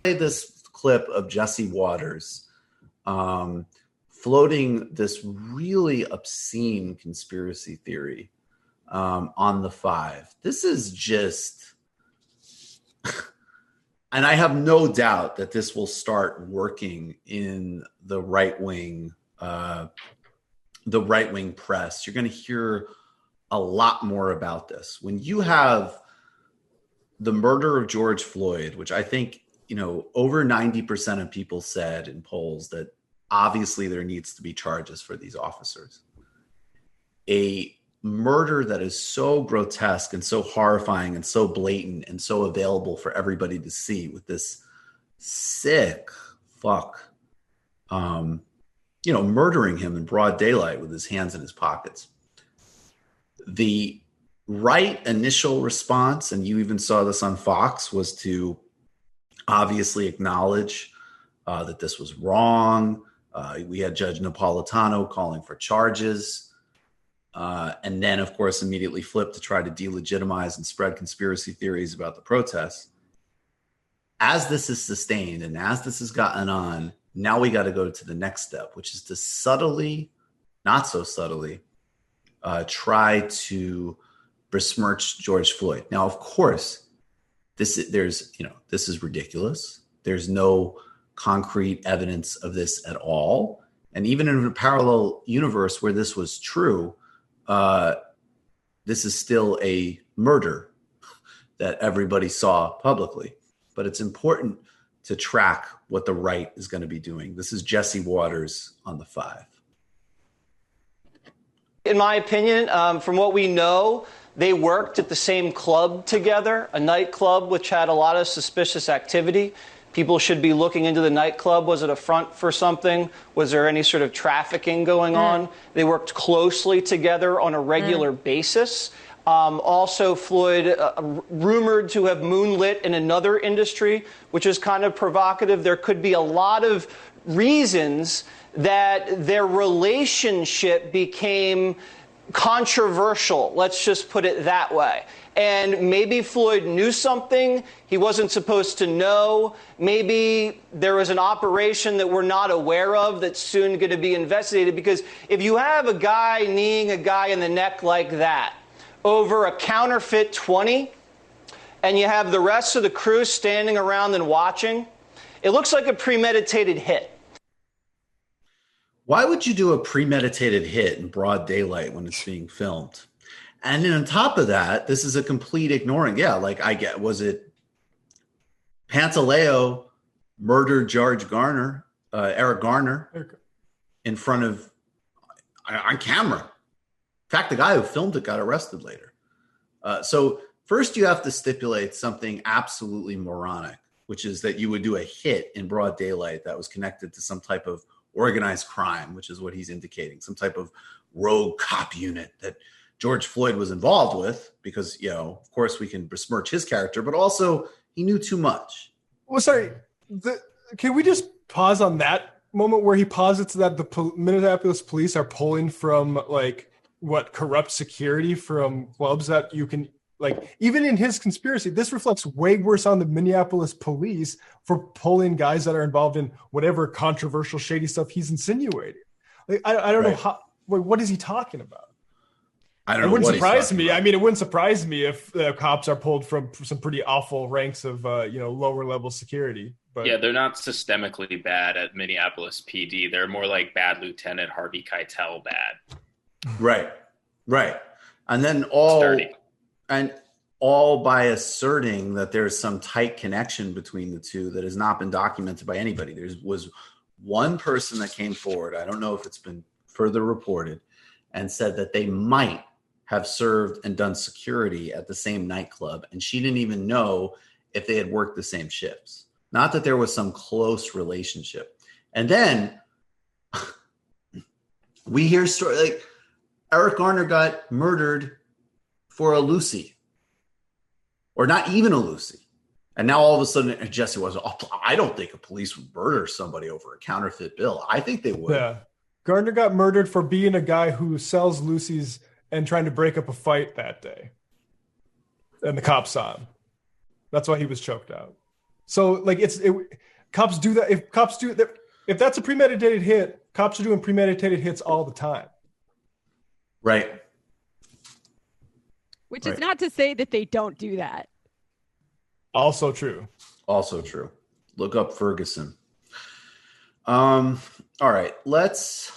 This clip of Jesse Waters floating this really obscene conspiracy theory on the Five. This is just, and I have no doubt that this will start working in the right wing press. You're going to hear a lot more about this. When you have the murder of George Floyd, which I think, over 90% of people said in polls that obviously there needs to be charges for these officers. A murder that is so grotesque and so horrifying and so blatant and so available for everybody to see, with this sick fuck, murdering him in broad daylight with his hands in his pockets. The right initial response, and you even saw this on Fox, was to obviously acknowledge that this was wrong. We had Judge Napolitano calling for charges. And then, of course, immediately flipped to try to delegitimize and spread conspiracy theories about the protests. As this is sustained and as this has gotten on, now we got to go to the next step, which is to subtly, not so subtly, try to besmirch George Floyd. Now, of course, this is ridiculous. There's no concrete evidence of this at all. And even in a parallel universe where this was true, this is still a murder that everybody saw publicly. But it's important to track what the right is going to be doing. This is Jesse Waters on the Five. In my opinion, from what we know, they worked at the same club together, a nightclub which had a lot of suspicious activity. People should be looking into the nightclub. Was it a front for something? Was there any sort of trafficking going on? They worked closely together on a regular basis. Also, Floyd rumored to have moonlit in another industry, which is kind of provocative. There could be a lot of reasons that their relationship became controversial. Let's just put it that way. And maybe Floyd knew something he wasn't supposed to know. Maybe there was an operation that we're not aware of that's soon going to be investigated. Because if you have a guy kneeing a guy in the neck like that over a counterfeit 20, and you have the rest of the crew standing around and watching, it looks like a premeditated hit. Why would you do a premeditated hit in broad daylight when it's being filmed? And then on top of that, this is a complete ignoring. Yeah, was it Pantaleo murdered Eric Garner in front of, on camera. In fact, the guy who filmed it got arrested later. So first you have to stipulate something absolutely moronic, which is that you would do a hit in broad daylight that was connected to some type of organized crime, which is what he's indicating, some type of rogue cop unit that George Floyd was involved with, because, of course we can besmirch his character, but also he knew too much. Well, sorry, can we just pause on that moment where he posits that the Minneapolis police are pulling from corrupt security from clubs that you can, even in his conspiracy, this reflects way worse on the Minneapolis police for pulling guys that are involved in whatever controversial, shady stuff he's insinuating. I don't know how. What is he talking about? I don't know. It wouldn't surprise me. I mean, it wouldn't surprise me if cops are pulled from some pretty awful ranks of lower level security. But yeah, they're not systemically bad at Minneapolis PD. They're more like bad Lieutenant Harvey Keitel bad. Right. And then all by asserting that there's some tight connection between the two that has not been documented by anybody. There was one person that came forward, I don't know if it's been further reported, and said that they might have served and done security at the same nightclub, and she didn't even know if they had worked the same shifts. Not that there was some close relationship. And then we hear stories like Eric Garner got murdered for a Lucy, or not even a Lucy. And now all of a sudden, Jesse was, I don't think a police would murder somebody over a counterfeit bill. I think they would. Yeah. Garner got murdered for being a guy who sells Lucy's and trying to break up a fight that day. and the cops saw him. That's why he was choked out. So like cops do that. If cops do that, if that's a premeditated hit, cops are doing premeditated hits all the time. Right. Which is not to say that they don't do that. Also true. Also true. Look up Ferguson. All right. Let's